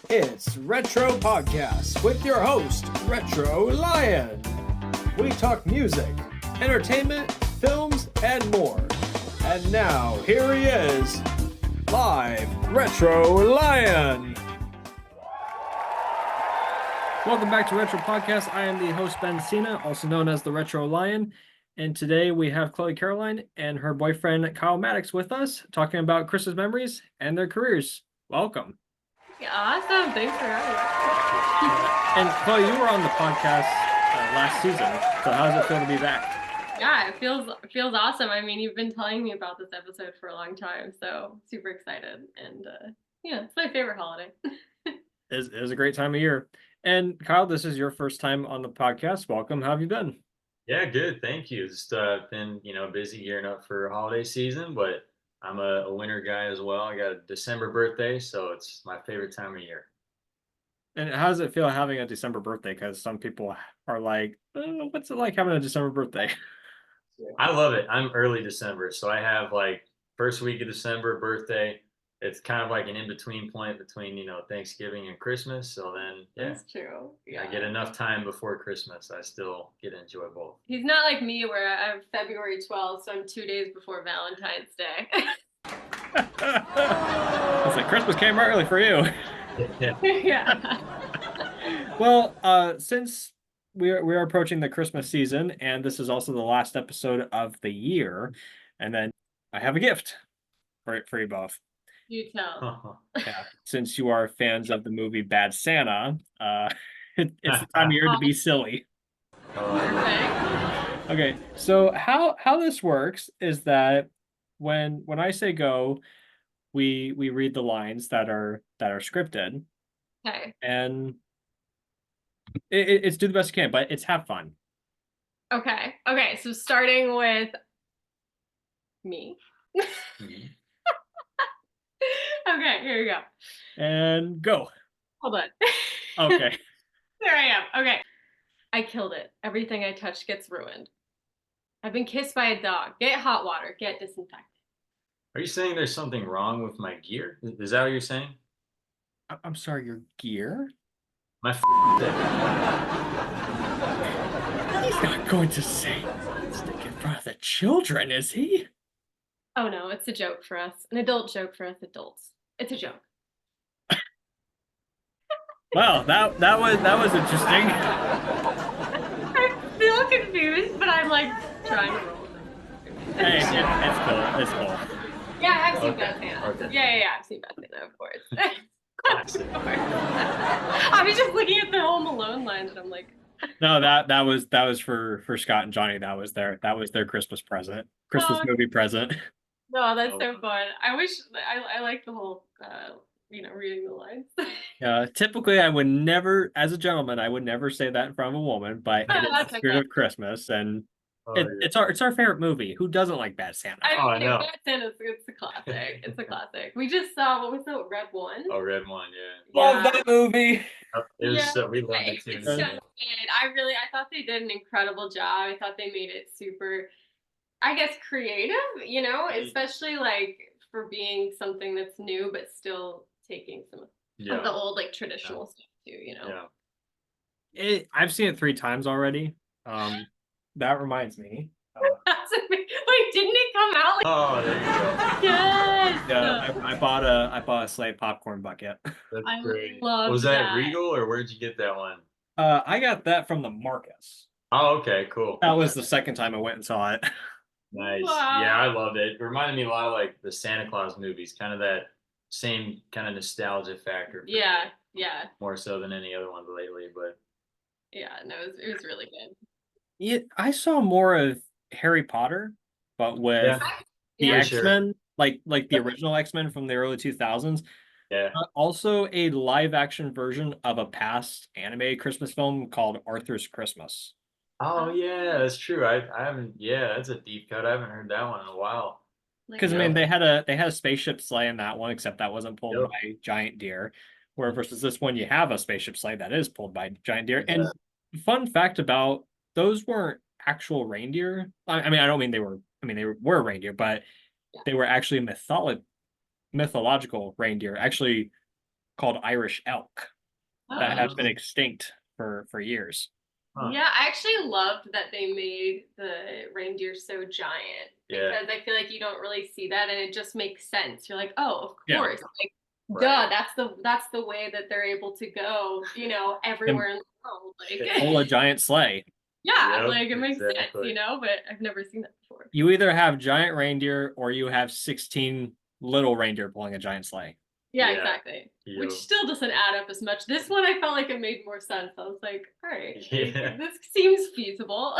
It's Retro Podcast with your host, Retro Lion. We talk music, entertainment, films, and more. And now, here he is, live, Retro Lion. Welcome back to Retro Podcast. I am the host, Ben Cena, also known as the Retro Lion. And today we have Chloé Caroline and her boyfriend, Kyle Maddox, with us, talking about Christmas memories and their careers. Welcome. Awesome. Thanks for having me. And Chloé, you were on the podcast last season. So how does it feel to be back? Yeah, it feels awesome. I mean, you've been telling me about this episode for a long time, so super excited. And yeah, it's my favorite holiday. It is a great time of year. And Kyle, this is your first time on the podcast. Welcome. How have you been? Yeah, good. Thank you. Just been, busy gearing up for holiday season, but I'm a winter guy as well. I got a December birthday, so it's my favorite time of year. And how does it feel having a December birthday? Because some people are like, oh, what's it like having a December birthday? I love it. I'm early December, so I have like first week of December birthday. It's kind of like an in-between point between, Thanksgiving and Christmas. So then, yeah. That's true. Yeah. I get enough time before Christmas. I still get to enjoy both. He's not like me where I'm February 12th, so I'm 2 days before Valentine's Day. It's like Christmas came early for you. Yeah. Well, since we're approaching the Christmas season, and this is also the last episode of the year, and then I have a gift for you both. You tell. Yeah, since you are fans of the movie Bad Santa, it's the time of year to be silly. Perfect. Okay, so how this works is that when I say go, we read the lines that are scripted. Okay. And it's do the best you can, but it's have fun. Okay. So starting with me. Okay, here we go. And go. Hold on. Okay. There I am. Okay. I killed it. Everything I touch gets ruined. I've been kissed by a dog. Get hot water. Get disinfected. Are you saying there's something wrong with my gear? Is that what you're saying? I'm sorry, your gear? My dick. He's not going to say stick in front of the children, is he? Oh no, it's a joke for us. An adult joke for us adults. It's a joke. Well, that was interesting. I feel confused, but I'm like trying to roll with it. Hey, it's cool. It's cool. Yeah, I've seen Bad Okay. Santa. Okay. Yeah, I've seen Bad Santa, of course. Classic. I was just looking at the Home Alone lines, and I'm like, No, that was for Scott and Johnny. That was their Christmas present. Christmas movie present. no, that's so fun. I wish I like the whole, reading the lines. Typically I would never, as a gentleman, I would never say that in front of a woman, but it is That's the spirit okay. of Christmas, and Yeah. it's our favorite movie. Who doesn't like Bad Santa? I know. Bad Santa's it's a classic. It's a classic. We just saw, what was that, Red One? Oh, Red One, yeah. Love that movie. It was Yeah. we loved it too. It's so good. I thought they did an incredible job. I thought they made it super, I guess, creative, especially like for being something that's new, but still taking some of the old like traditional stuff too, Yeah. I've seen it 3 times already. That reminds me. Wait, didn't it come out? Oh, there you go. Yes. Yeah, I bought a Slade popcorn bucket. That's I great. love Was that that. Regal or where'd you get that one? I got that from the Marcus. Oh, okay, cool. That was the second time I went and saw it. Nice. Wow. Yeah, I loved it. It reminded me a lot of like the Santa Claus movies, kind of that same kind of nostalgia factor. for me, Yeah. More so than any other ones lately, but Yeah, no, it was really good. Yeah, I saw more of Harry Potter, but with the Yeah. X-Men, like the original X-Men from the early 2000s. yeah. Also a live action version of a past animated Christmas film called Arthur's Christmas. Oh yeah, that's true. I haven't. Yeah, that's a deep cut. I haven't heard that one in a while. Because I mean they had a spaceship sleigh in that one, except that wasn't pulled Yep. by giant deer. Where versus this one, you have a spaceship sleigh that is pulled by giant deer. And fun fact about those weren't actual reindeer. I mean, I don't mean they were. I mean, they were reindeer, but they were actually mythological reindeer. Actually, called Irish elk that Oh. have been extinct for years. Huh. Yeah, I actually loved that they made the reindeer so giant Yeah. because I feel like you don't really see that, and it just makes sense. You're like, oh, of Yeah. course, like, Right. duh, that's the way that they're able to go, you know, everywhere in the world. Like, Pull a giant sleigh. yeah, Yep, like it makes sense, exactly. you know. But I've never seen that before. You either have giant reindeer or you have 16 little reindeer pulling a giant sleigh. Yeah, Yeah. exactly. Yep. Which still doesn't add up as much. This one, I felt like it made more sense. I was like, all right, Yeah. this seems feasible.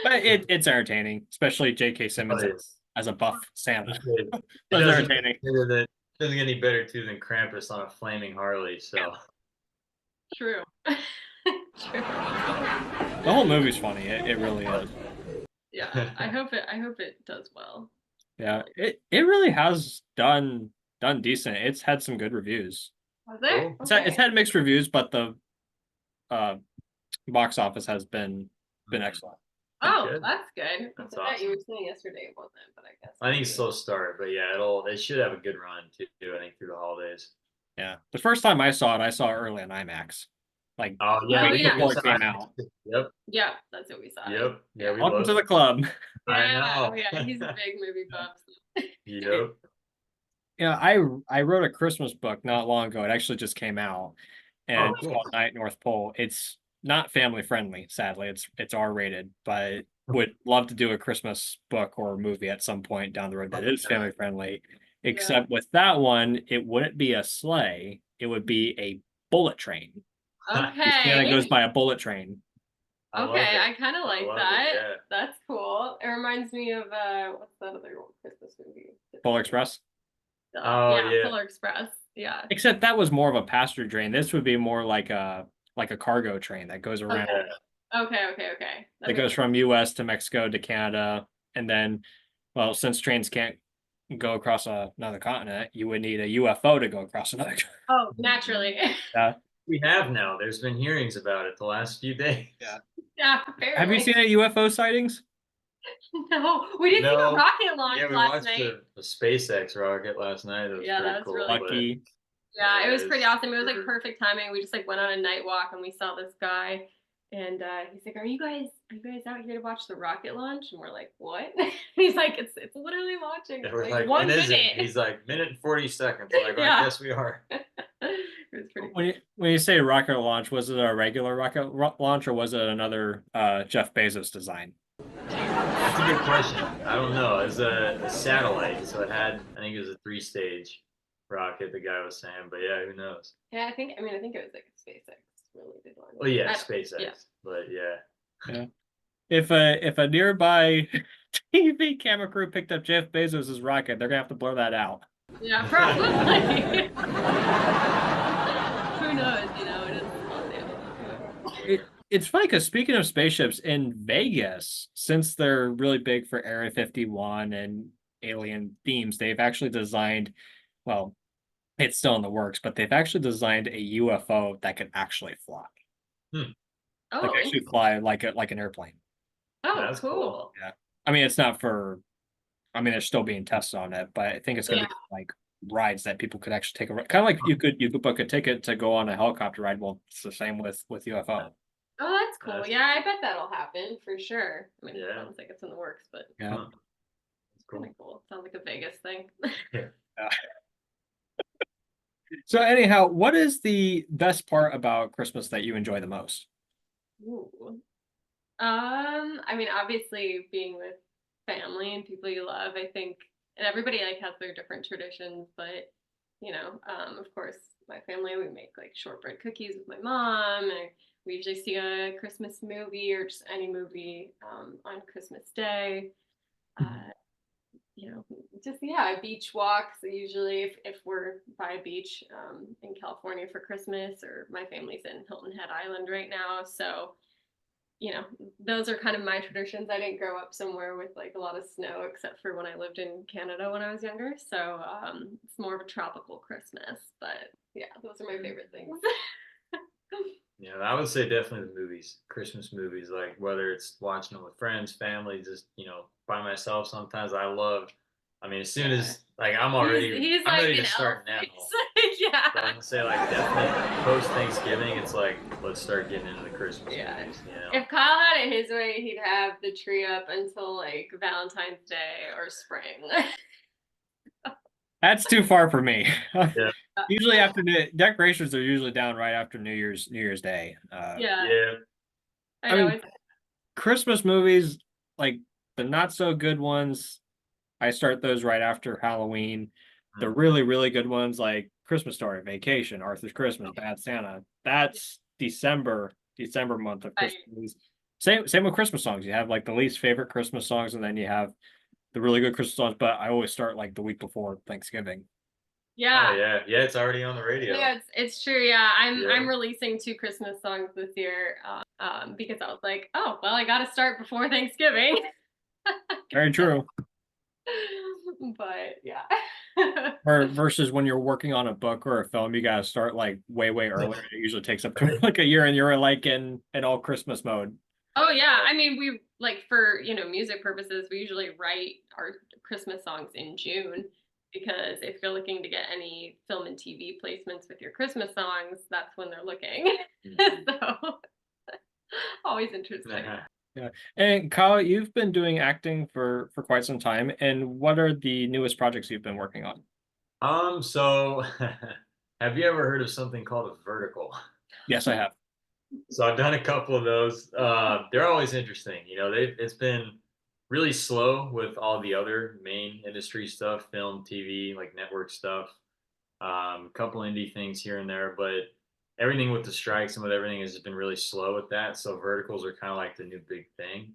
But it's entertaining, especially J.K. Simmons Oh, yes. as a buff Santa. It That's doesn't entertaining. doesn't get any better too than Krampus on a flaming Harley. So True. True. The whole movie's funny. It really is. Yeah, I hope it does well. Yeah, it really has done decent. It's had some good reviews. Was there? Cool. It's had mixed reviews, but the box office has been excellent. Oh, Good. that's good. That's I thought you were awesome. saying yesterday it wasn't, but I guess. I think it's slow start, but yeah, they should have a good run too. I think through the holidays. Yeah, the first time I saw it early on IMAX, like Oh yeah, Oh, yeah. before it came out. Yep, Yeah, that's what we saw. yep, yeah. We Welcome love to the it. club. I Yeah, know. oh, yeah, he's a big movie buff. So. Yep. Yeah, I wrote a Christmas book not long ago. It actually just came out, and Oh, it's cool. called Night North Pole. It's not family friendly, sadly. It's R-rated, but would love to do a Christmas book or movie at some point down the road that is family friendly. Except with that one, it wouldn't be a sleigh; it would be a bullet train. Santa goes Okay. by a bullet train. I love Okay, it. I kind of I like love it, that. yeah. That's cool. It reminds me of what's that other old Christmas movie? Polar Express. Oh, Yeah, yeah. Polar Express. Yeah. Except that was more of a passenger train. This would be more like a cargo train that goes around. Okay. That goes from US to Mexico to Canada. And then, well, since trains can't go across another continent, you would need a UFO to go across another continent. Oh, naturally. We have now. There's been hearings about it the last few days. Yeah. Yeah, apparently. Have you seen any UFO sightings? No, we didn't see the No. rocket launch Yeah, we last watched night. the SpaceX rocket last night. It was Yeah, pretty that was cool. really but- Lucky. Yeah, it was Yeah, pretty it's awesome. It was like super- perfect timing. We just like went on a night walk and we saw this guy, and he's like, "Are you guys out here to watch the rocket launch?" And we're like, "What?" He's like, "It's literally launching." Yeah, It's we're like like, 1 "When is it?" minute. He's like, minute and 40 seconds. We're like, Yeah. I guess we are. It was pretty. When you say rocket launch, was it a regular rocket launch or was it another Jeff Bezos design? That's a good question. I don't know. It's a satellite, so I think it was a 3-stage rocket. The guy was saying, but yeah, who knows? Yeah, I think it was like a SpaceX related one. Well, yeah, I- SpaceX, yeah. but yeah. If a nearby TV camera crew picked up Jeff Bezos's rocket, they're gonna have to blur that out. Yeah, probably. Who knows? You know, it is. It's funny because speaking of spaceships in Vegas, since they're really big for Area 51 and alien themes, they've actually designed, well, it's still in the works, but they've actually designed a UFO that can actually fly. Oh, Like actually fly like an airplane. oh, That's cool. Yeah. I mean, it's not for, I mean, they're still being tested on it, but I think it's gonna be like rides that people could actually take a kind of like you could book a ticket to go on a helicopter ride. Well, it's the same with UFO. Oh, that's cool. That's- Yeah, I bet that'll happen for sure. I mean, it Yeah. sounds like it's in the works, but Yeah. Huh. That's kind cool. of cool. Sounds like a Vegas thing. So anyhow, what is the best part about Christmas that you enjoy the most? Ooh. I mean, obviously being with family and people you love, I think, and everybody like has their different traditions, but of course, my family, we make like shortbread cookies with my mom, and we usually see a Christmas movie or just any movie on Christmas Day. Beach walks usually if we're by a beach in California for Christmas, or my family's in Hilton Head Island right now, so those are kind of my traditions. I didn't grow up somewhere with like a lot of snow, except for when I lived in Canada when I was younger. So it's more of a tropical Christmas. But yeah, those are my favorite things. Yeah, I would say definitely the movies, Christmas movies, like whether it's watching them with friends, family, just by myself. Sometimes I I mean, as soon as like I'm He's I'm like ready an to start elf. now. Yeah. So I'm gonna say like definitely post Thanksgiving. It's like let's start getting into the Christmas Yeah. movies. You know. If Kyle had it his way, he'd have the tree up until like Valentine's Day or spring. That's too far for me. Yeah. Usually after the decorations are usually down right after New Year's Day. Yeah, Yeah. I I know. mean, Christmas movies, like the not so good ones, I start those right after Halloween. The Mhm. really, really good ones like Christmas Story, Vacation, Arthur's Christmas, Bad Santa. That's December month of Christmas movies. Same with Christmas songs. You have like the least favorite Christmas songs, and then you have the really good Christmas songs. But I always start like the week before Thanksgiving. Yeah. Oh yeah, yeah. It's already on the radio. Yeah, it's true. Yeah, I'm Yeah. releasing 2 Christmas songs this year, because I was like, oh well, I got to start before Thanksgiving. Very true. But yeah. Or versus when you're working on a book or a film, you gotta start like way, way earlier. It usually takes up to like a year, and you're like in all Christmas mode. Oh yeah, I mean we like for music purposes, we usually write our Christmas songs in June because if you're looking to get any film and TV placements with your Christmas songs, that's when they're looking. So always interesting. Yeah. And Kyle, you've been doing acting for quite some time. And what are the newest projects you've been working on? So have you ever heard of something called a vertical? Yes, I have. So I've done a couple of those. They're always interesting. It's been really slow with all the other main industry stuff, film, TV, like network stuff. A couple indie things here and there, but everything with the strikes and with everything has just been really slow with that. So verticals are kind of like the new big thing.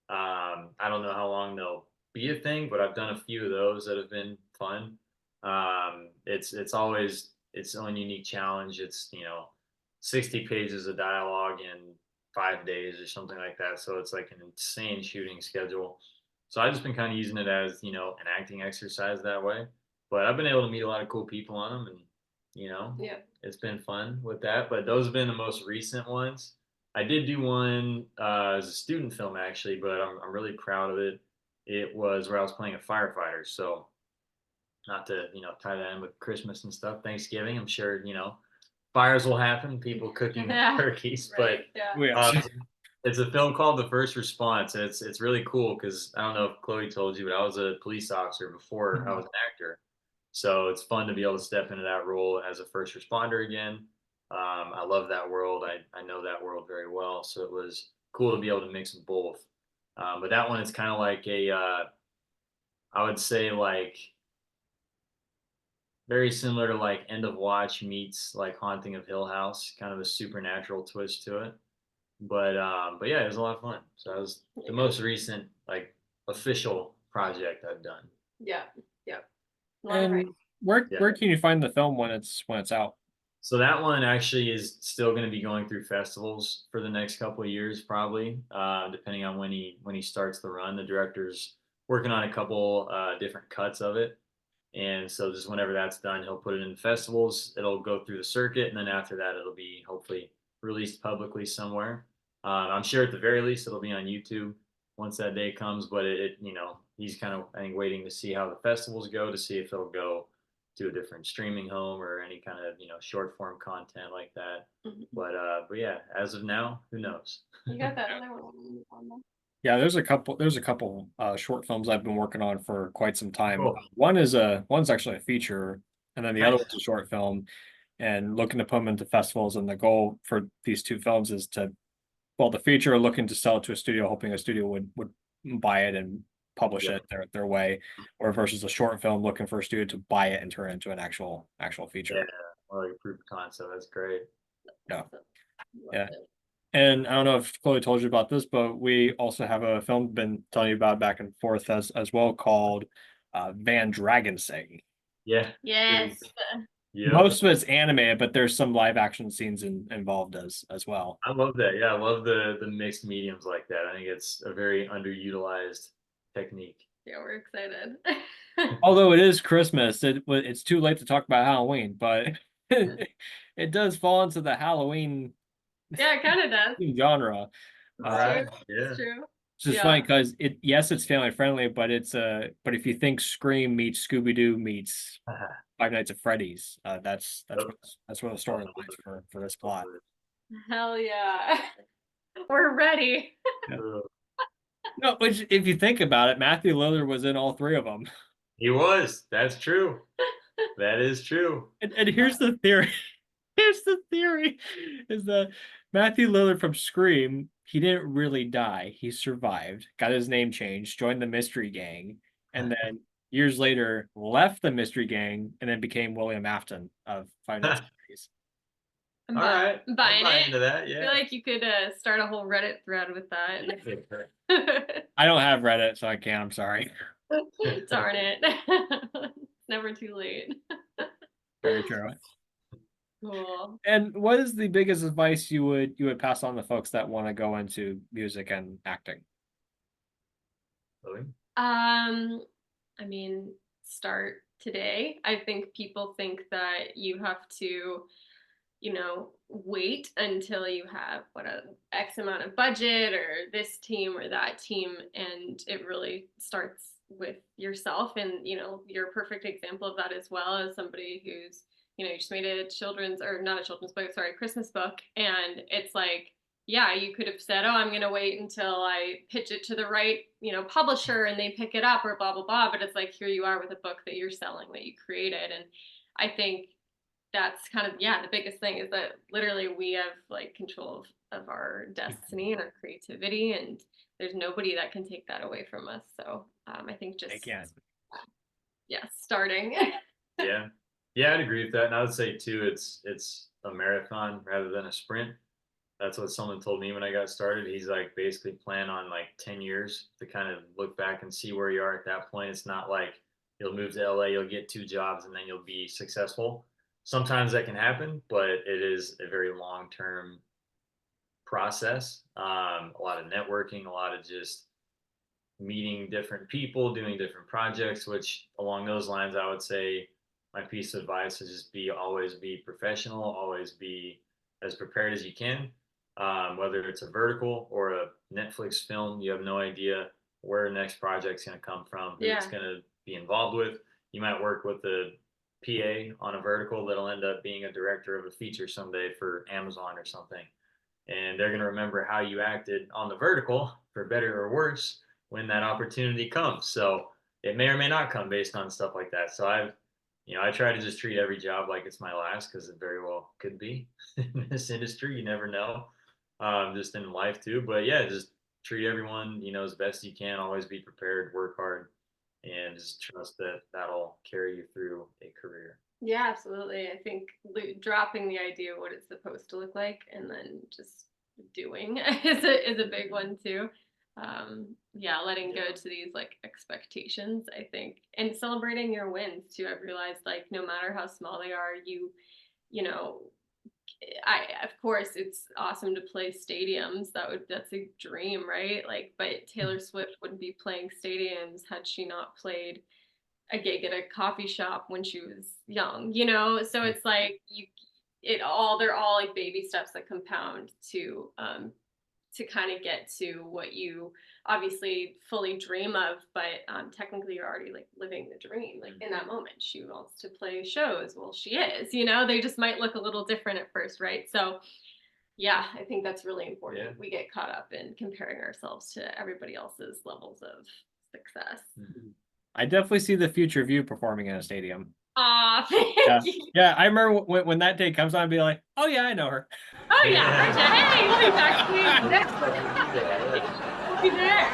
I don't know how long they'll be a thing, but I've done a few of those that have been fun. It's always its own unique challenge. It's 60 pages of dialogue in 5 days or something like that. So it's like an insane shooting schedule. So I've just been kind of using it as an acting exercise that way. But I've been able to meet a lot of cool people on them, and Yeah. it's been fun with that. But those have been the most recent ones. I did do one as a student film actually, but I'm really proud of it. It was where I was playing a firefighter. So not to tie that in with Christmas and stuff, Thanksgiving. I'm sure fires will happen, people cooking Yeah. turkeys, Right. Yeah. it's a film called The First Response, and it's really cool because I don't know if Chloe told you, but I was a police officer before I was an actor. So it's fun to be able to step into that role as a first responder again. I love that world. I know that world very well. So it was cool to be able to mix both. But that one is kind of like I would say like very similar to like End of Watch meets like Haunting of Hill House, kind of a supernatural twist to it. But yeah, it was a lot of fun. So that was the most recent like official project I've done. Yeah. Yeah. And where Yeah. can you find the film when it's out? So that one actually is still going to be going through festivals for the next couple of years, probably, depending on when he starts the run. The director's working on a couple different cuts of it, and so just whenever that's done, he'll put it in festivals. It'll go through the circuit, and then after that, it'll be hopefully released publicly somewhere. I'm sure at the very least it'll be on YouTube once that day comes. But he's kind of I think waiting to see how the festivals go to see if it'll go to a different streaming home or any kind of short form content like that. Mhm. But yeah, as of now, who knows? You got that other one on there? Yeah, there's a couple short films I've been working on for quite some time. Cool. One's actually a feature, and then the other Nice. one's a short film, and looking to put them into festivals. And the goal for these two films is the feature looking to sell it to a studio, hoping a studio would buy it and publish Yeah. it their way, or versus a short film looking for a studio to buy it and turn it into an actual feature. Yeah, or like proof of concept. That's great. Yeah. Love Yeah. it. And I don't know if Chloe told you about this, but we also have a film been telling you about back and forth as well called Van Dragonsay. Yeah. Yes. Yeah. Most of it's animated, but there's some live action scenes involved as well. I love that. Yeah, I love the mixed mediums like that. I think it's a very underutilized technique. Yeah, we're excited. Although it is Christmas, it's too late to talk about Halloween, but it does fall into the Halloween Yeah, it kind of does. genre. Right. It's Yeah. true. It's just funny because yes, it's family friendly, but but if you think Scream meets Scooby Doo meets Five Nights at Freddy's, that's where the story lies for this plot. Hell yeah. We're ready. Yeah. No, which if you think about it, Matthew Lillard was in all three of them. He was. That's true. That is true. And here's the theory. Here's the theory: is that Matthew Lillard from Scream, he didn't really die. He survived, got his name changed, joined the Mystery Gang, and then years later left the Mystery Gang and then became William Afton of Five Nights at Freddy's. I'm All right. I'm buying it. into that. I Yeah. feel like you could start a whole Reddit thread with that. I don't have Reddit, so I can't. I'm sorry. Darn it. It's never too late. Very true. Cool. And what is the biggest advice you would pass on to folks that want to go into music and acting? Really? I mean, start today. I think people think that you have to, wait until you have X amount of budget or this team or that team, and it really starts with yourself. And you're a perfect example of that as well, as somebody who's you just made a Christmas book, and it's like, yeah, you could have said, oh, I'm going to wait until I pitch it to the right, publisher and they pick it up or blah, blah, blah. But it's like, here you are with a book that you're selling, that you created. And I think that's kind of, the biggest thing is that literally we have like control of our destiny and our creativity, and there's nobody that can take that away from us. So I think just, starting. Yeah, I'd agree with that. And I would say too, it's a marathon rather than a sprint. That's what someone told me when I got started. He's like, basically plan on like 10 years to kind of look back and see where you are at that point. It's not like you'll move to LA, you'll get 2 jobs and then you'll be successful. Sometimes that can happen, but it is a very long-term process. A lot of networking, a lot of just meeting different people, doing different projects, which along those lines, I would say my piece of advice is just always be professional, always be as prepared as you can. Whether it's a vertical or a Netflix film, you have no idea where the next project's going to come from, who it's going to be involved with. You might work with the PA on a vertical that'll end up being a director of a feature someday for Amazon or something. And they're going to remember how you acted on the vertical, for better or worse, when that opportunity comes. So it may or may not come based on stuff like that. So I try to just treat every job like it's my last, because it very well could be in this industry. You never know, just in life too. But yeah, just treat everyone, as best you can. Always be prepared, work hard, and just trust that that'll carry you through a career. Yeah, absolutely. I think dropping the idea of what it's supposed to look like and then just doing is a big one too. Letting go to these like expectations, I think, and celebrating your wins too. I've realized, like, no matter how small they are, of course it's awesome to play stadiums. That's a dream, right? Like, but Taylor Swift wouldn't be playing stadiums had she not played a gig at a coffee shop when she was young, so it's like they're all like baby steps that compound to kind of get to what you obviously fully dream of, but technically you're already like living the dream. Like in that moment, she wants to play shows. Well, she is, they just might look a little different at first, right? So yeah, I think that's really important. Yeah. We get caught up in comparing ourselves to everybody else's levels of success. I definitely see the future of you performing in a stadium. Thank you. Yeah, I remember when that day comes on, I'd be like, oh yeah, I know her. Oh yeah, hey, we'll be backstage next week. We'll be there.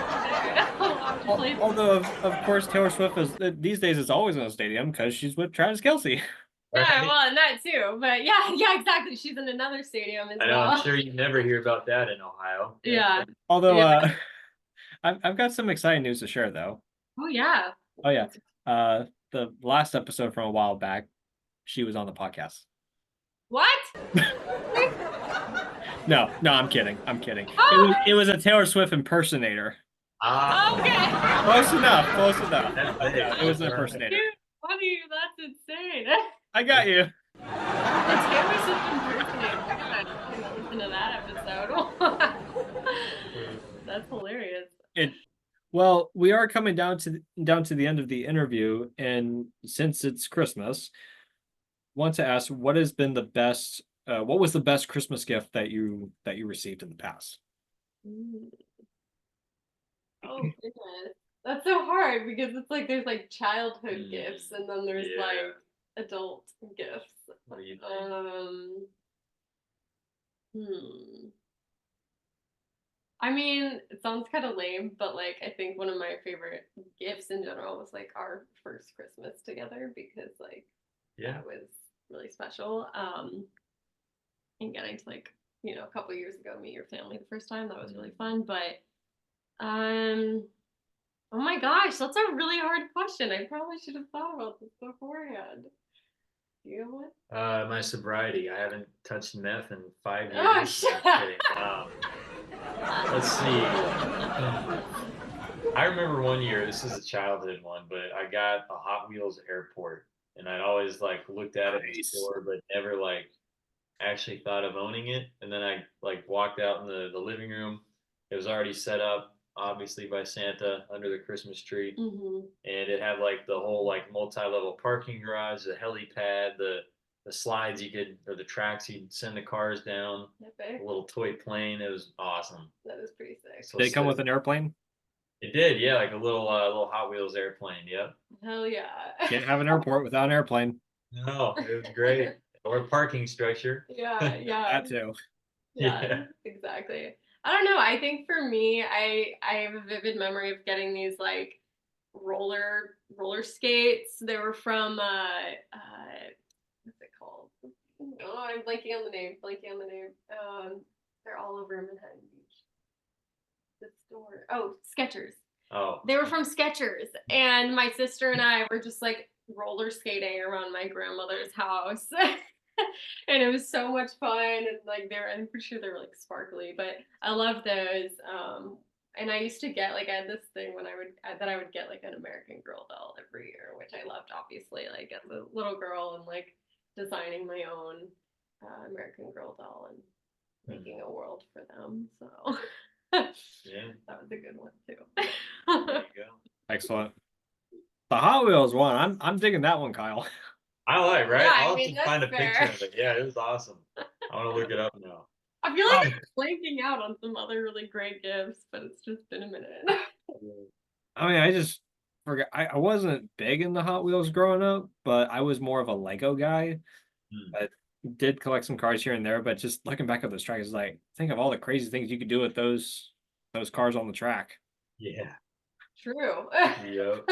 Although of course Taylor Swift these days is always in a stadium because she's with Travis Kelce. Yeah, well, and that too. But yeah, exactly. She's in another stadium as well. I'm sure you never hear about that in Ohio. Yeah. Although I've got some exciting news to share though. Oh yeah. The last episode from a while back, she was on the podcast. What? No, I'm kidding. Oh, it was a Taylor Swift impersonator. Okay. Close enough. It was an impersonator. Dude, funny, that's insane. I got you. The Taylor Swift impersonator. Listen to that episode. That's hilarious. Well, we are coming down to the end of the interview, and since it's Christmas, want to ask what has been the best what was the best Christmas gift that you received in the past? Oh goodness. That's so hard because it's like there's like childhood gifts and then there's like adult gifts. What do you think? I mean, it sounds kind of lame, but like I think one of my favorite gifts in general was like our first Christmas together because like that was really special. And getting to like, you know, a couple years ago meet your family the first time, that was really fun. But oh my gosh, that's a really hard question. I probably should have thought about this beforehand. Do you know what? My sobriety. I haven't touched meth in 5 years. Oh, shit. I'm kidding. Let's see. I remember one year, this is a childhood one, but I got a Hot Wheels airport, and I'd always like looked at it in the store, but never like actually thought of owning it. And then I like walked out in the living room. It was already set up, obviously by Santa under the Christmas tree, and it had like the whole like multi-level parking garage, the helipad, the slides you could, or the tracks you'd send the cars down, a little toy plane. It was awesome. That was pretty sick. So Did it come with an airplane? It did, yeah, like a little Hot Wheels airplane. Yep. Hell yeah. Can't have an airport without an airplane. No, it was great. Or a parking structure. Yeah. That too. Yeah, exactly. I don't know. I think for me, I have a vivid memory of getting these like roller skates. They were from what's it called? Oh, I'm blanking on the name. They're all over Manhattan Beach. The store. Oh, Skechers. Oh. They were from Skechers, and my sister and I were just like roller skating around my grandmother's house. And it was so much fun, and like I'm pretty sure they were like sparkly, but I loved those. And I used to get like, I had this thing when I would get like an American Girl doll every year, which I loved, obviously, like as a little girl, and like designing my own American Girl doll and making a world for them. So yeah, that was a good one too. There you go. Excellent. The Hot Wheels one, I'm digging that one, Kyle. I like, right? Yeah, I'll I mean, have to find a that's picture fair. of it. Yeah, it was awesome. I want to look it up now. I feel like I'm blanking out on some other really great gifts, but it's just been a minute. I mean, I just forgot. I wasn't big into Hot Wheels growing up, but I was more of a Lego guy. I did collect some cars here and there, but just looking back at those tracks, it's like, think of all the crazy things you could do with those cars on the track. Yeah. True. Yep.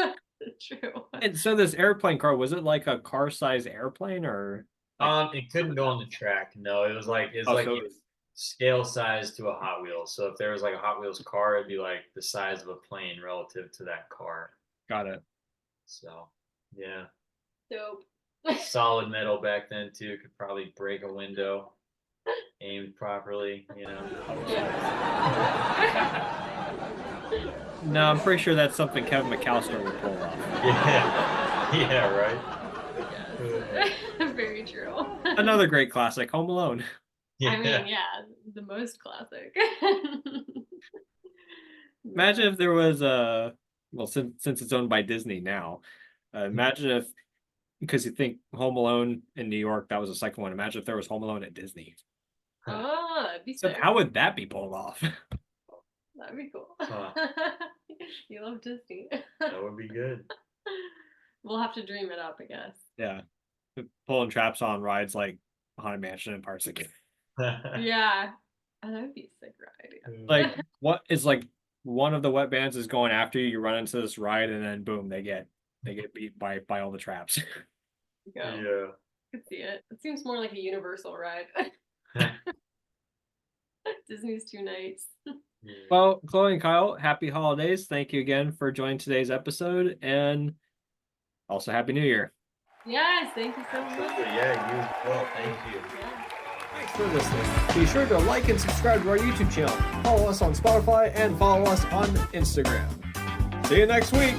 True. And so this airplane car, was it like a car-sized airplane, or? It couldn't go on the track. No, it was like scale size to a Hot Wheels. So if there was like a Hot Wheels car, it'd be like the size of a plane relative to that car. Got it. So yeah. Dope. Solid metal back then too. Could probably break a window, aimed properly, you know. No, I'm pretty sure that's something Kevin McAllister would pull off. Yeah, right. Yes. Very true. Another great classic, Home Alone. Yeah. I mean, yeah, the most classic. Imagine if there was since it's owned by Disney now, imagine if, because you think Home Alone in New York, that was the second one. Imagine if there was Home Alone at Disney. Oh, that'd be So sick. how would that be pulled off? That'd be cool. Huh. You love Disney. That would be good. We'll have to dream it up, I guess. Yeah. Pulling traps on rides like Haunted Mansion and parts again. Yeah. Oh, that would be a sick ride. Yeah. Like, what is like one of the wet bands is going after you, you run into this ride, and then boom, they get beat by all the traps. Go. Yeah. I could see it. It seems more like a Universal ride. Disney's too nice. Well, Chloe and Kyle, happy holidays. Thank you again for joining today's episode, and also Happy New Year. Yes, thank you so much. Absolutely. Yeah, you as well. Thank you. Yeah. Thanks for listening. Be sure to like and subscribe to our YouTube channel. Follow us on Spotify and follow us on Instagram. See you next week.